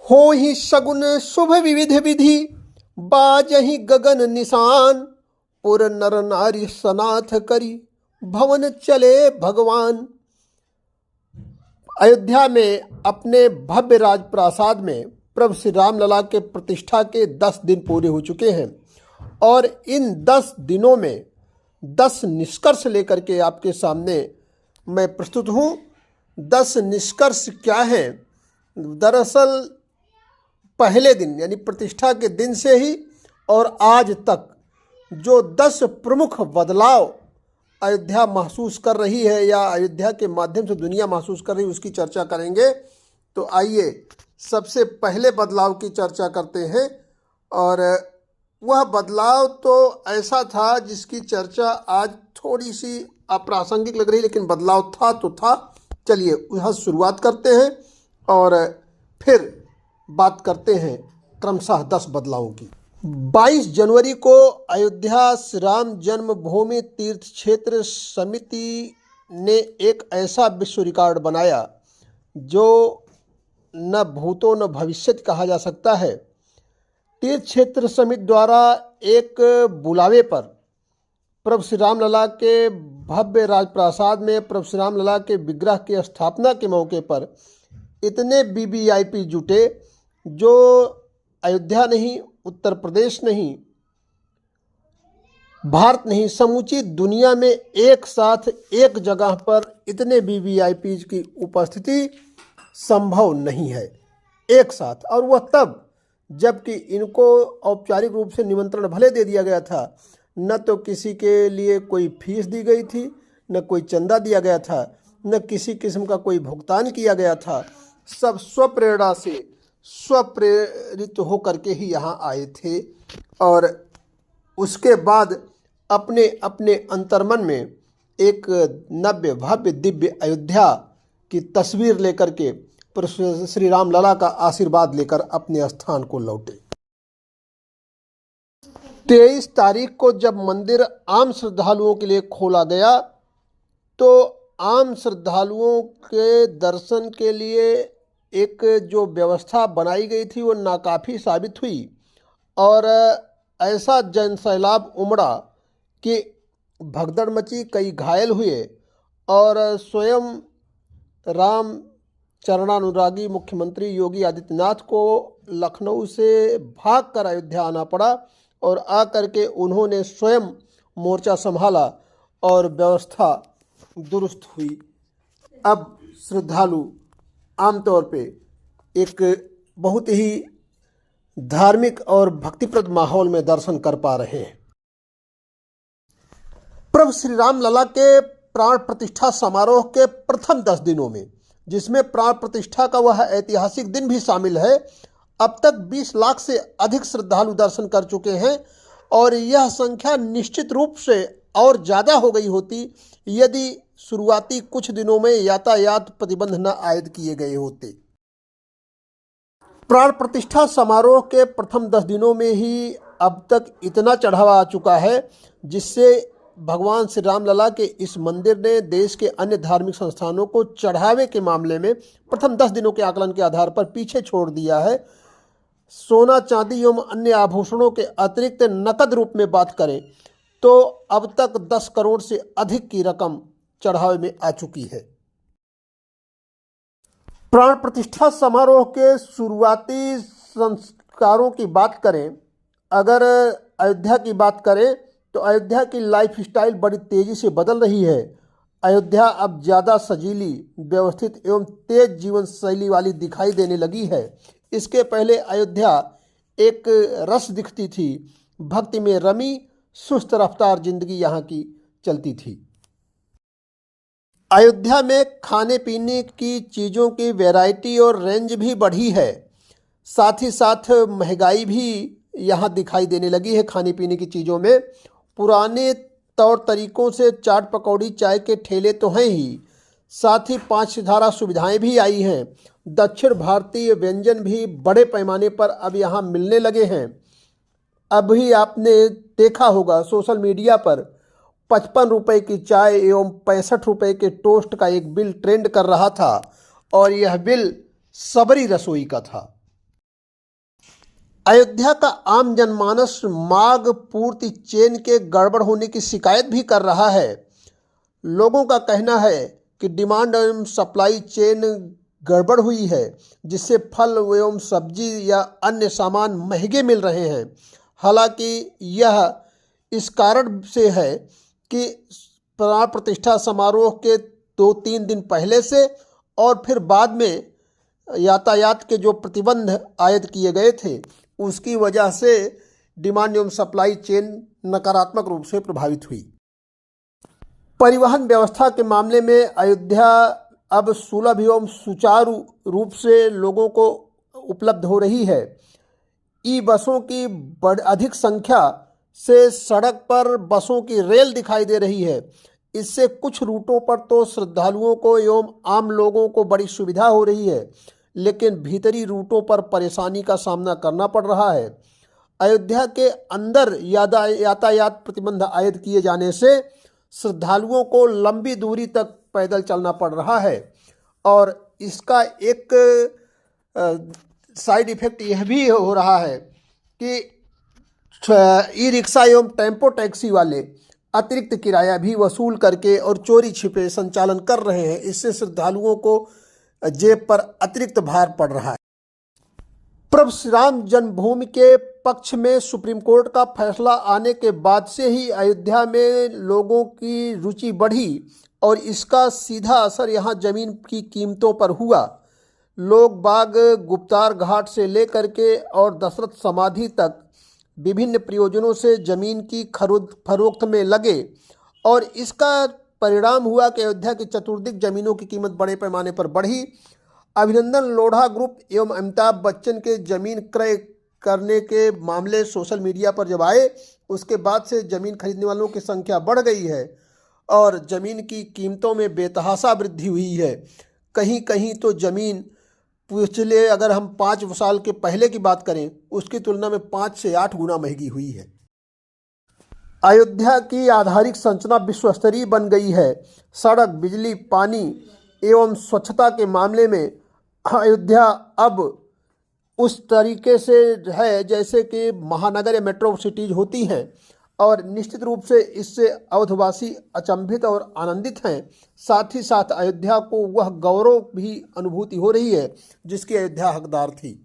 हो ही सगुन शुभ विविध विधि, बाजहि गगन निशान। पुर नर नारी सनाथ करी, भवन चले भगवान। अयोध्या में अपने भव्य राजप्रासाद में प्रभु श्री राम लला के प्रतिष्ठा के 10 दिन पूरे हो चुके हैं और इन 10 दिनों में 10 निष्कर्ष लेकर के आपके सामने मैं प्रस्तुत हूँ। 10 निष्कर्ष क्या हैं? दरअसल पहले दिन यानी प्रतिष्ठा के दिन से ही और आज तक जो 10 प्रमुख बदलाव अयोध्या महसूस कर रही है या अयोध्या के माध्यम से दुनिया महसूस कर रही है उसकी चर्चा करेंगे। तो आइए सबसे पहले बदलाव की चर्चा करते हैं। और वह बदलाव तो ऐसा था जिसकी चर्चा आज थोड़ी सी अप्रासंगिक लग रही, लेकिन बदलाव था तो था। चलिए वह शुरुआत करते हैं और फिर बात करते हैं क्रमशः 10 बदलावों की। 22 जनवरी को अयोध्या श्री राम जन्मभूमि तीर्थ क्षेत्र समिति ने एक ऐसा विश्व रिकॉर्ड बनाया जो न भूतो न भविष्यत कहा जा सकता है। तीर्थ क्षेत्र समिति द्वारा एक बुलावे पर प्रभु श्री राम लला के भव्य राजप्रासाद में प्रभु श्री राम लला के विग्रह की स्थापना के मौके पर इतने वीवीआईपी जुटे जो अयोध्या नहीं, उत्तर प्रदेश नहीं, भारत नहीं, समूची दुनिया में एक साथ एक जगह पर इतने वीवीआईपी की उपस्थिति संभव नहीं है एक साथ। और वह तब जबकि इनको औपचारिक रूप से निमंत्रण भले दे दिया गया था, न तो किसी के लिए कोई फीस दी गई थी, न कोई चंदा दिया गया था, न किसी किस्म का कोई भुगतान किया गया था। सब स्वप्रेरणा से स्वप्रेरित होकर के ही यहाँ आए थे और उसके बाद अपने अपने अंतर्मन में एक नव्य भव्य दिव्य अयोध्या की तस्वीर लेकर के श्री राम लला का आशीर्वाद लेकर अपने स्थान को लौटे। 23 तारीख को जब मंदिर आम श्रद्धालुओं के लिए खोला गया तो आम श्रद्धालुओं के दर्शन के लिए एक जो व्यवस्था बनाई गई थी वो नाकाफ़ी साबित हुई और ऐसा जनसैलाब उमड़ा कि भगदड़ मची, कई घायल हुए और स्वयं राम चरणानुरागी मुख्यमंत्री योगी आदित्यनाथ को लखनऊ से भागकर अयोध्या आना पड़ा और आकर के उन्होंने स्वयं मोर्चा संभाला और व्यवस्था दुरुस्त हुई। अब श्रद्धालु आमतौर पे एक बहुत ही धार्मिक और भक्तिप्रद माहौल में दर्शन कर पा रहे हैं। प्रभु श्री राम लला के प्राण प्रतिष्ठा समारोह के प्रथम 10 दिनों में, जिसमें प्राण प्रतिष्ठा का वह ऐतिहासिक दिन भी शामिल है, अब तक 20 लाख से अधिक श्रद्धालु दर्शन कर चुके हैं और यह संख्या निश्चित रूप से और ज़्यादा हो गई होती यदि शुरुआती कुछ दिनों में यातायात प्रतिबंध न आयद किए गए होते। प्राण प्रतिष्ठा समारोह के प्रथम 10 दिनों में ही अब तक इतना चढ़ावा आ चुका है जिससे भगवान श्री राम लला के इस मंदिर ने देश के अन्य धार्मिक संस्थानों को चढ़ावे के मामले में प्रथम 10 दिनों के आकलन के आधार पर पीछे छोड़ दिया है। सोना चांदी एवं अन्य आभूषणों के अतिरिक्त नकद रूप में बात करें तो अब तक 10 करोड़ से अधिक की रकम चढ़ावे में आ चुकी है। प्राण प्रतिष्ठा समारोह के शुरुआती संस्कारों की बात करें, अगर अयोध्या की बात करें तो अयोध्या की लाइफ स्टाइल बड़ी तेज़ी से बदल रही है। अयोध्या अब ज़्यादा सजीली, व्यवस्थित एवं तेज जीवन शैली वाली दिखाई देने लगी है। इसके पहले अयोध्या एक रस दिखती थी, भक्ति में रमी सुस्त रफ्तार जिंदगी यहाँ की चलती थी। अयोध्या में खाने पीने की चीज़ों की वैरायटी और रेंज भी बढ़ी है, साथ ही साथ महंगाई भी यहाँ दिखाई देने लगी है। खाने पीने की चीज़ों में पुराने तौर तरीकों से चाट पकौड़ी चाय के ठेले तो हैं ही, साथ ही 5 सितारा सुविधाएं भी आई हैं। दक्षिण भारतीय व्यंजन भी बड़े पैमाने पर अब यहाँ मिलने लगे हैं। अभी आपने देखा होगा सोशल मीडिया पर 55 रुपये की चाय एवं 65 रुपये के टोस्ट का एक बिल ट्रेंड कर रहा था और यह बिल सबरी रसोई का था। अयोध्या का आम जनमानस मांग पूर्ति चेन के गड़बड़ होने की शिकायत भी कर रहा है। लोगों का कहना है कि डिमांड एवं सप्लाई चेन गड़बड़ हुई है, जिससे फल एवं सब्जी या अन्य सामान महंगे मिल रहे हैं। हालांकि यह इस कारण से है कि प्राण प्रतिष्ठा समारोह के 2-3 दिन पहले से और फिर बाद में यातायात के जो प्रतिबंध आयद किए गए थे, उसकी वजह से डिमांड एवं सप्लाई चेन नकारात्मक रूप से प्रभावित हुई। परिवहन व्यवस्था के मामले में अयोध्या अब सुलभ एवं सुचारू रूप से लोगों को उपलब्ध हो रही है। ई बसों की अधिक संख्या से सड़क पर बसों की रेल दिखाई दे रही है। इससे कुछ रूटों पर तो श्रद्धालुओं को एवं आम लोगों को बड़ी सुविधा हो रही है, लेकिन भीतरी रूटों पर परेशानी का सामना करना पड़ रहा है। अयोध्या के अंदर यातायात प्रतिबंध आयद किए जाने से श्रद्धालुओं को लंबी दूरी तक पैदल चलना पड़ रहा है और इसका एक साइड इफेक्ट यह भी हो रहा है कि ई रिक्शा एवं टेम्पो टैक्सी वाले अतिरिक्त किराया भी वसूल करके और चोरी छिपे संचालन कर रहे हैं। इससे श्रद्धालुओं को जेब पर अतिरिक्त भार पड़ रहा है। प्रभु श्री राम जन्मभूमि के पक्ष में सुप्रीम कोर्ट का फैसला आने के बाद से ही अयोध्या में लोगों की रुचि बढ़ी और इसका सीधा असर यहाँ जमीन की कीमतों पर हुआ। लोग बाग गुप्तार घाट से लेकर के और दशरथ समाधि तक विभिन्न प्रयोजनों से जमीन की खरीद फरोख्त में लगे और इसका परिणाम हुआ कि अयोध्या की चतुर्दिक जमीनों की कीमत बड़े पैमाने पर बढ़ी। अभिनंदन लोढ़ा ग्रुप एवं अमिताभ बच्चन के जमीन क्रय करने के मामले सोशल मीडिया पर जब आए, उसके बाद से जमीन खरीदने वालों की संख्या बढ़ गई है और जमीन की कीमतों में बेतहाशा वृद्धि हुई है। कहीं कहीं तो जमीन पिछले अगर हम 5 साल के पहले की बात करें, उसकी तुलना में 5 से 8 गुना महंगी हुई है। अयोध्या की आधारिक संरचना विश्व स्तरीय बन गई है। सड़क, बिजली, पानी एवं स्वच्छता के मामले में अयोध्या अब उस तरीके से है जैसे कि महानगर या मेट्रो सिटीज होती हैं और निश्चित रूप से इससे अवधवासी अचंभित और आनंदित हैं। साथ ही साथ अयोध्या को वह गौरव भी अनुभूति हो रही है जिसकी अयोध्या हकदार थी।